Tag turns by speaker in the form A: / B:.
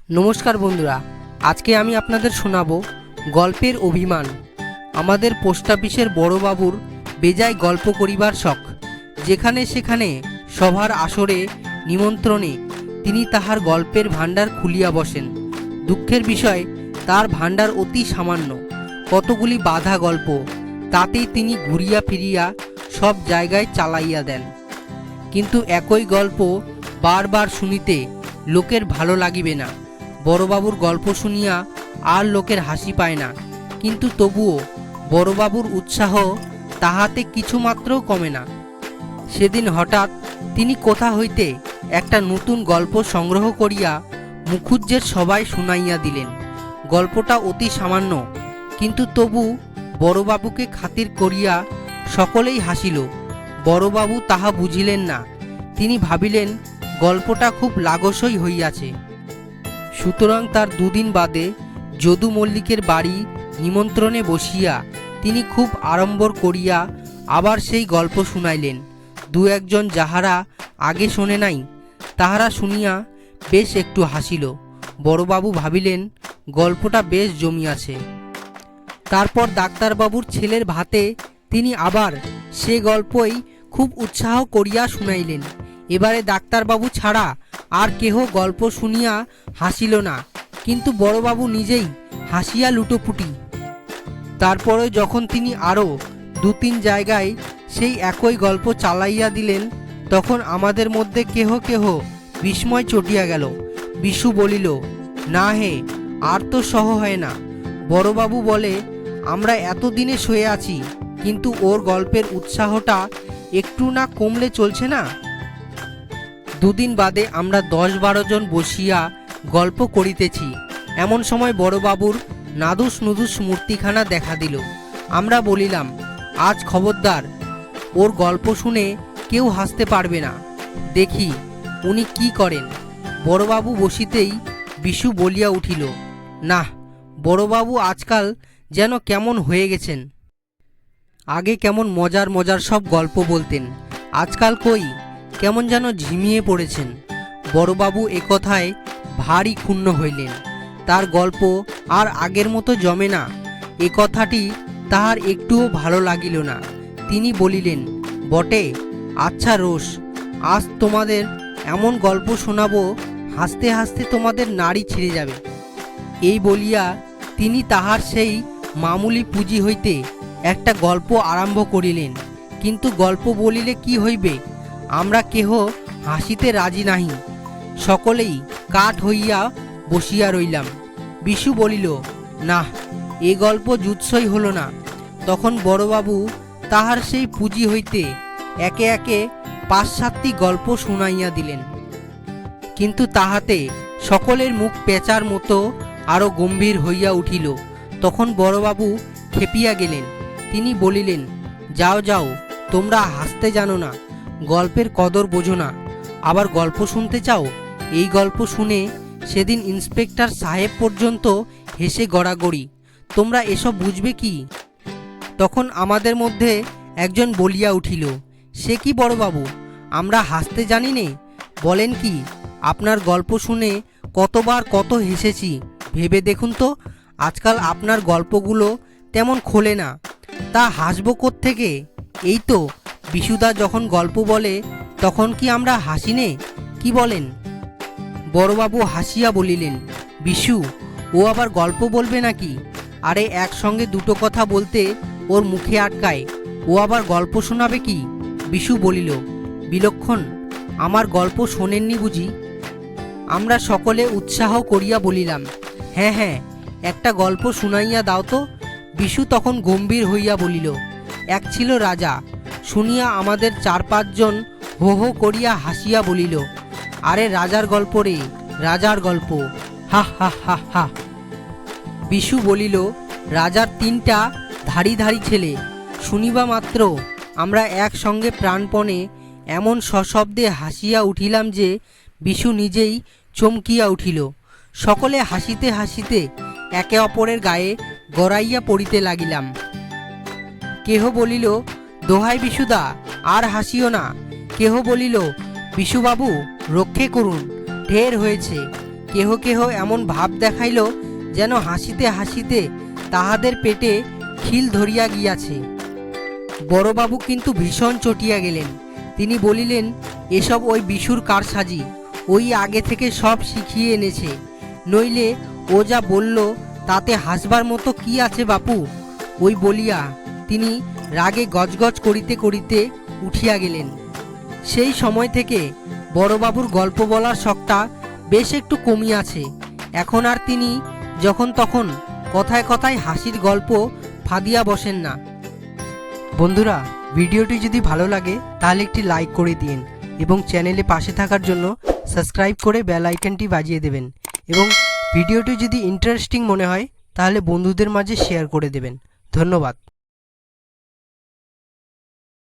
A: নমস্কার বন্ধুরা, আজকে আমি আপনাদের শোনাবো গল্পের অভিমান। আমাদের পোস্ট অফিসের বড়বাবুর বেজায় গল্প করিবার শখ। যেখানে সেখানে সভার আসরে নিমন্ত্রণে তিনি তাহার গল্পের ভাণ্ডার খুলিয়া বসেন। দুঃখের বিষয়, তার ভাণ্ডার অতি সামান্য, কতগুলি বাঁধা গল্প, তাতেই তিনি ঘুরিয়া ফিরিয়া সব জায়গায় চালাইয়া দেন। কিন্তু একই গল্প বারবার শুনিতে লোকের ভালো লাগিবে না। বড়বাবুর গল্প শুনিয়া আর লোকের হাসি পায় না, কিন্তু তবুও বড়বাবুর উৎসাহ তাহাতে কিছুমাত্রও কমে না। সেদিন হঠাৎ তিনি কোথা হইতে একটা নতুন গল্প সংগ্রহ করিয়া মুখুজ্জের সবাই শুনাইয়া দিলেন। গল্পটা অতি সামান্য, কিন্তু তবু বড়বাবুকে খাতির করিয়া সকলেই হাসিল। বড়বাবু তাহা বুঝিলেন না। তিনি ভাবিলেন গল্পটা খুব লাগসই হইয়াছে। সুতরাং তার দুদিন বাদে যদু মল্লিকের বাড়ি নিমন্ত্রণে বসিয়া তিনি খুব আড়ম্বর করিয়া আবার সেই গল্প শুনাইলেন। দু একজন যাহারা আগে শোনে নাই, তাহারা শুনিয়া বেশ একটু হাসিল। বড়বাবু ভাবিলেন গল্পটা বেশ জমিয়াছে। তারপর ডাক্তারবাবুর ছেলের ভাতে তিনি আবার সে গল্পই খুব উৎসাহ করিয়া শুনাইলেন। এবারে ডাক্তারবাবু ছাড়া আর কেহ গল্প শুনিয়া হাসিল না, কিন্তু বড়বাবু নিজেই হাসিয়া লুটোপুটি। তারপরে যখন তিনি আরও দু তিন জায়গায় সেই একই গল্প চালাইয়া দিলেন, তখন আমাদের মধ্যে কেহ কেহ বিস্ময় চটিয়া গেল। বিশু বলিল, না হে, আর তো সহ হয় না। বড়বাবু বলে, আমরা এতদিনে সয়ে আছি, কিন্তু ওর গল্পের উৎসাহটা একটু না কমলে চলছে না। দুদিন বাদে আমরা 10-12 জন বসিয়া গল্প করিতেছি। এমন সময় বড়বাবুর নাদুস নুদুস মূর্তিখানা দেখা দিল। আমরা বলিলাম, আজ খবরদার, ওর গল্প শুনে কেউ হাসতে পারবে না, দেখি উনি কি করেন। বড়বাবু বসিতেই বিশু বলিয়া উঠিল, না, বড়বাবু আজকাল যেন কেমন হয়ে গেছেন। আগে কেমন মজার মজার সব গল্প বলতেন, আজকাল কই কেমন যেন ঝিমিয়ে পড়েছেন। বড়বাবু একথায় ভারী ক্ষুণ্ণ হইলেন। তার গল্প আর আগের মতো জমে না, এ কথাটি তাহার একটুও ভালো লাগিল না। তিনি বলিলেন, বটে, আচ্ছা রোষ, আজ তোমাদের এমন গল্প শোনাবো, হাসতে হাসতে তোমাদের নাড়ি ছিঁড়ে যাবে। এই বলিয়া তিনি তাহার সেই মামুলি পুঁজি হইতে একটা গল্প আরম্ভ করিলেন। কিন্তু গল্প বলিলে কি হইবে, আমরা কেহ হাসিতে রাজি নাহি। সকলেই কাঠ হইয়া বসিয়া রইলাম। বিশু বলিল, না, এ গল্প জুৎসই হল না। তখন বড়বাবু তাহার সেই পুঁজি হইতে একে একে 5-7টি গল্প শুনাইয়া দিলেন। কিন্তু তাহাতে সকলের মুখ পেঁচার মতো আরো গম্ভীর হইয়া উঠিল। তখন বড়বাবু খেপিয়া গেলেন। তিনি বলিলেন, যাও যাও, তোমরা হাসতে জানো না, গল্পের কদর বোঝো না, আবার গল্প শুনতে চাও। এই গল্প শুনে সেদিন ইন্সপেক্টর সাহেব পর্যন্ত হেসে গড়াগড়ি। তোমরা এসব বুঝবে কি? তখন আমাদের মধ্যে একজন বলিয়া উঠিল, সে কি বড়বাবু, আমরা হাসতে জানি নে? বলেন কি? আপনার গল্প শুনে কতবার কত হেসেছি, ভেবে দেখুন তো। আজকাল আপনার গল্পগুলো তেমন খোলে না, তা হাসবো কোত্থেকে? এই তো বিশুদা যখন গল্প বলে, তখন কি আমরা হাসি নে? কি বলেন? বড়বাবু হাসিয়া বলিলেন, বিশু, ও আবার গল্প বলবে নাকি? আরে একসঙ্গে দুটো কথা বলতে ওর মুখে আটকায়, ও আবার গল্প শোনাবে কি? বিশু বলিল, বিলক্ষণ, আমার গল্প শোনেননি বুঝি? আমরা সকলে উৎসাহ করিয়া বলিলাম, হ্যাঁ হ্যাঁ, একটা গল্প শুনাইয়া দাও তো। বিশু তখন গম্ভীর হইয়া বলিল, এক ছিল রাজা। শুনিয়া আমাদের 4-5 জন হো হো করিয়া হাসিয়া বলিল, আরে রাজার গল্প রে, রাজার গল্প, হা হা হা হা। বিশু বলিল, রাজার 3টা ধাড়ি ধাড়ি ছেলে। শুনিবা মাত্র আমরা একসঙ্গে প্রাণপণে এমন সশব্দে হাসিয়া উঠিলাম যে বিশু নিজেই চমকিয়া উঠিল। সকলে হাসিতে হাসিতে একে অপরের গায়ে গড়াইয়া পড়িতে লাগিলাম। কেহ বলিল, দোহাই বিশুদা, আর হাসিও না। কেহ বলিল, বিশুবাবু, রক্ষে করুন, ঢের হয়েছে। কেহ কেহ এমন ভাব দেখাইল যেন হাসিতে হাসিতে তাহাদের পেটে খিল ধরিয়া গিয়াছে। বড়বাবু কিন্তু ভীষণ চটিয়া গেলেন। তিনি বলিলেন, এসব ওই বিশুর কারসাজি, ওই আগে থেকে সব শিখিয়ে এনেছে, নইলে ও যা বলল তাতে হাসবার মতো কি আছে বাপু। ওই বলিয়া তিনি রাগে গজগজ করিতে করিতে উঠিয়া গেলেন। সেই সময় থেকে বড়বাবুর গল্প বলার শখটা বেশ একটু কমিয়াছে। এখন আর তিনি যখন তখন কথায় কথায় হাসির গল্প ফাঁদিয়া বসেন না। বন্ধুরা, ভিডিওটি যদি ভালো লাগে তাহলে একটি লাইক করে দিন এবং চ্যানেলে পাশে থাকার জন্য সাবস্ক্রাইব করে বেল আইকনটি বাজিয়ে দেবেন এবং ভিডিওটি যদি ইন্টারেস্টিং মনে হয় তাহলে বন্ধুদের মাঝে শেয়ার করে দেবেন। ধন্যবাদ।